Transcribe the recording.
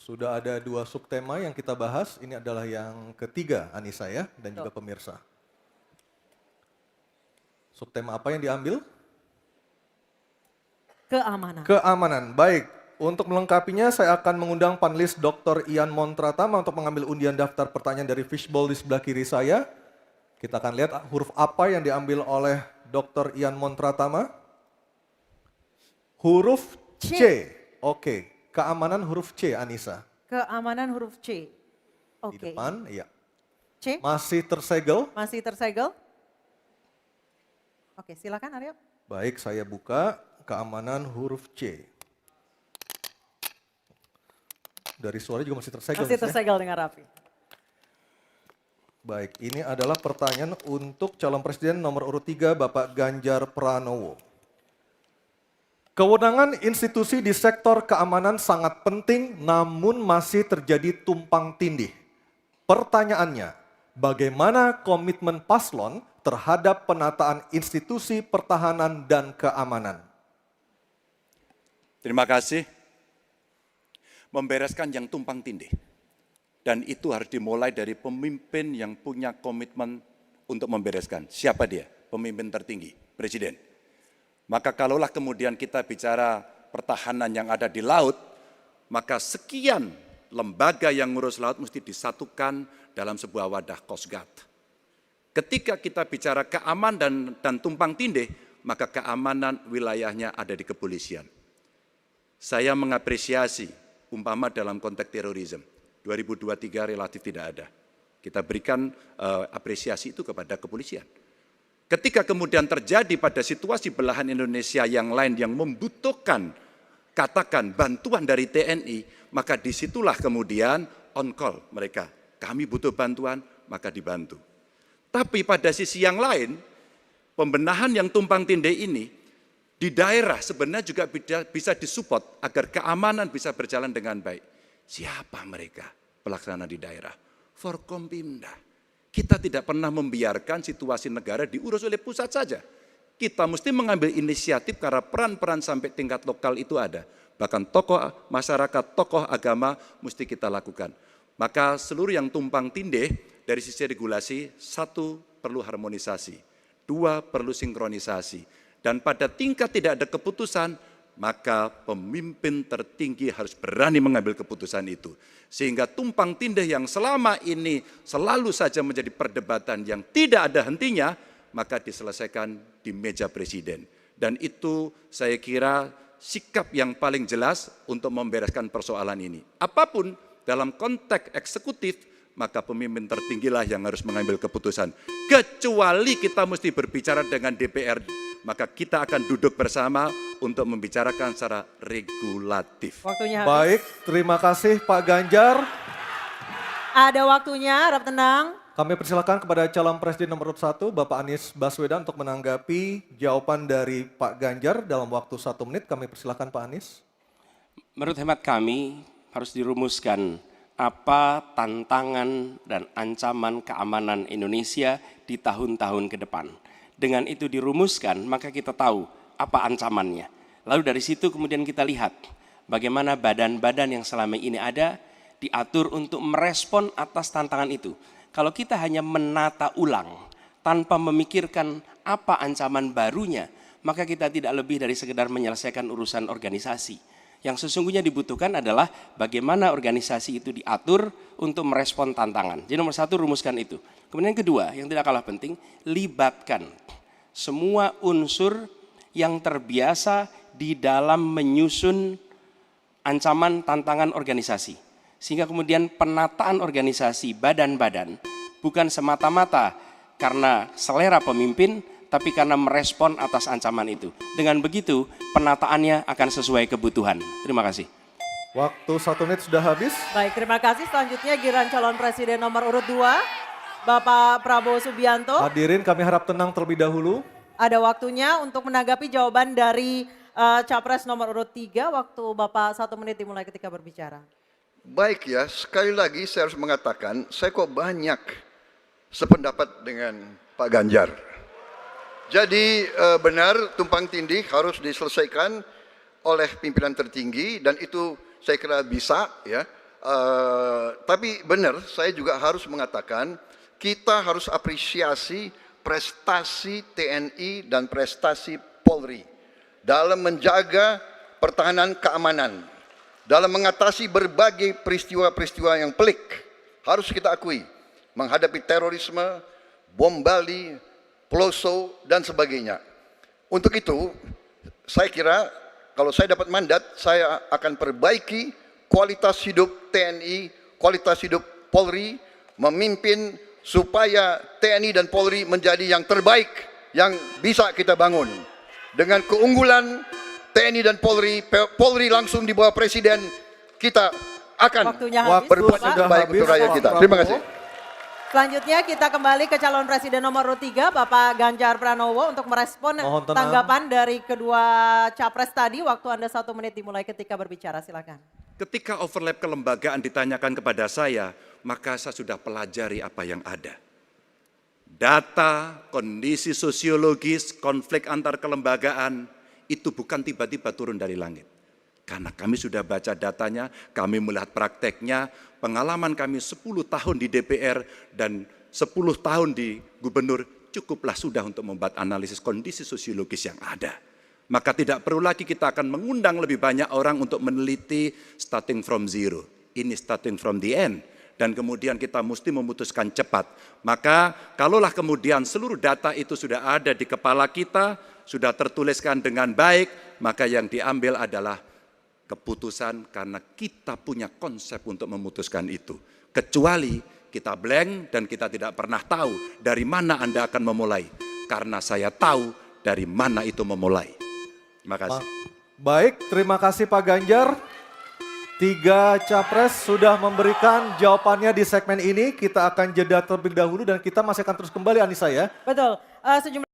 Sudah ada 2 subtema yang kita bahas. Ini adalah yang ketiga, Anissa ya, dan juga pemirsa. Subtema apa yang diambil? Keamanan. Keamanan. Baik, untuk melengkapinya saya akan mengundang panelis Dr. Ian Montratama untuk mengambil undian daftar pertanyaan dari fishbowl di sebelah kiri saya. Kita akan lihat huruf apa yang diambil oleh Dr. Ian Montratama. Huruf C. Oke, keamanan huruf C, Anissa. Keamanan huruf C. Di Oke. depan, iya. C. Masih tersegel. Masih tersegel. Oke, silakan Aryo. Baik, saya buka keamanan huruf C. Dari suara juga masih tersegel. Masih Miss, ya? tersegel dengan rapi. Baik, ini adalah pertanyaan untuk calon presiden nomor urut 3 Bapak Ganjar Pranowo. Kewenangan institusi di sektor keamanan sangat penting namun masih terjadi tumpang tindih. Pertanyaannya, bagaimana komitmen paslon terhadap penataan institusi pertahanan dan keamanan? Terima kasih. Membereskan yang tumpang tindih. Dan itu harus dimulai dari pemimpin yang punya komitmen untuk membereskan. Siapa dia? Pemimpin tertinggi, Presiden. Maka kalaulah kemudian kita bicara pertahanan yang ada di laut, maka sekian lembaga yang ngurus laut mesti disatukan dalam sebuah wadah Coast Guard. Ketika kita bicara keamanan dan tumpang tindih, maka keamanan wilayahnya ada di kepolisian. Saya mengapresiasi umpama dalam konteks terorisme, 2023 relatif tidak ada. Kita berikan apresiasi itu kepada kepolisian. Ketika kemudian terjadi pada situasi belahan Indonesia yang lain yang membutuhkan, katakan bantuan dari TNI, maka disitulah kemudian on call mereka. Kami butuh bantuan, maka dibantu. Tapi pada sisi yang lain, pembenahan yang tumpang tindih ini, di daerah sebenarnya juga bisa disupport agar keamanan bisa berjalan dengan baik. Siapa mereka pelaksana di daerah? Forkompimda. Kita tidak pernah membiarkan situasi negara diurus oleh pusat saja. Kita mesti mengambil inisiatif karena peran-peran sampai tingkat lokal itu ada. Bahkan tokoh masyarakat, tokoh agama mesti kita lakukan. Maka seluruh yang tumpang tindih dari sisi regulasi, 1 perlu harmonisasi, 2 perlu sinkronisasi. Dan pada tingkat tidak ada keputusan, maka pemimpin tertinggi harus berani mengambil keputusan itu. Sehingga tumpang tindih yang selama ini selalu saja menjadi perdebatan yang tidak ada hentinya, maka diselesaikan di meja presiden. Dan itu saya kira sikap yang paling jelas untuk membereskan persoalan ini. Apapun dalam konteks eksekutif, maka pemimpin tertinggilah yang harus mengambil keputusan. Kecuali kita mesti berbicara dengan DPR, maka kita akan duduk bersama untuk membicarakan secara regulatif. Waktunya habis. Baik, terima kasih Pak Ganjar. Ada waktunya, harap tenang. Kami persilakan kepada calon presiden nomor urut 1 Bapak Anies Baswedan untuk menanggapi jawaban dari Pak Ganjar dalam waktu 1 menit. Kami persilakan Pak Anies. Menurut hemat kami harus dirumuskan apa tantangan dan ancaman keamanan Indonesia di tahun-tahun ke depan. Dengan itu dirumuskan, maka kita tahu apa ancamannya. Lalu dari situ kemudian kita lihat bagaimana badan-badan yang selama ini ada diatur untuk merespon atas tantangan itu. Kalau kita hanya menata ulang tanpa memikirkan apa ancaman barunya, maka kita tidak lebih dari sekedar menyelesaikan urusan organisasi. Yang sesungguhnya dibutuhkan adalah bagaimana organisasi itu diatur untuk merespon tantangan. Jadi nomor 1 rumuskan itu. Kemudian yang kedua yang tidak kalah penting, libatkan semua unsur yang terbiasa di dalam menyusun ancaman tantangan organisasi. Sehingga kemudian penataan organisasi badan-badan bukan semata-mata karena selera pemimpin, tapi karena merespon atas ancaman itu. Dengan begitu, penataannya akan sesuai kebutuhan. Terima kasih. Waktu 1 menit sudah habis. Baik, terima kasih. Selanjutnya giliran calon presiden nomor urut 2, Bapak Prabowo Subianto. Hadirin kami harap tenang terlebih dahulu. Ada waktunya untuk menanggapi jawaban dari Capres nomor urut 3. Waktu Bapak 1 menit dimulai ketika berbicara. Baik ya, sekali lagi saya harus mengatakan, saya kok banyak sependapat dengan Pak Ganjar. Jadi benar tumpang tindih harus diselesaikan oleh pimpinan tertinggi dan itu saya kira bisa ya. Tapi benar, saya juga harus mengatakan kita harus apresiasi prestasi TNI dan prestasi Polri dalam menjaga pertahanan keamanan, dalam mengatasi berbagai peristiwa-peristiwa yang pelik. Harus kita akui, menghadapi terorisme, bom Bali, Peloso, dan sebagainya. Untuk itu, saya kira kalau saya dapat mandat, saya akan perbaiki kualitas hidup TNI, kualitas hidup Polri, memimpin supaya TNI dan Polri menjadi yang terbaik yang bisa kita bangun. Dengan keunggulan TNI dan Polri, Polri langsung di bawah Presiden, kita akan Waktunya habis, berbuat Bapak. yang baik untuk rakyat kita. Terima kasih. Selanjutnya kita kembali ke calon presiden nomor urut 3, Bapak Ganjar Pranowo untuk merespon Mohon tenang. tanggapan dari kedua capres tadi. Waktu Anda 1 menit dimulai ketika berbicara, silakan. Ketika overlap kelembagaan ditanyakan kepada saya, maka saya sudah pelajari apa yang ada. Data, kondisi sosiologis, konflik antar kelembagaan, itu bukan tiba-tiba turun dari langit. Karena kami sudah baca datanya, kami melihat prakteknya, pengalaman kami 10 tahun di DPR dan 10 tahun di gubernur, cukuplah sudah untuk membuat analisis kondisi sosiologis yang ada. Maka tidak perlu lagi kita akan mengundang lebih banyak orang untuk meneliti starting from zero. Ini starting from the end. Dan kemudian kita mesti memutuskan cepat. Maka kalaulah kemudian seluruh data itu sudah ada di kepala kita, sudah tertuliskan dengan baik, maka yang diambil adalah keputusan karena kita punya konsep untuk memutuskan itu. Kecuali kita blank dan kita tidak pernah tahu dari mana Anda akan memulai. Karena saya tahu dari mana itu memulai. Terima kasih. Baik, terima kasih Pak Ganjar. 3 capres sudah memberikan jawabannya di segmen ini. Kita akan jeda terlebih dahulu dan kita masih akan terus kembali, Anissa ya. Betul. Sejumlah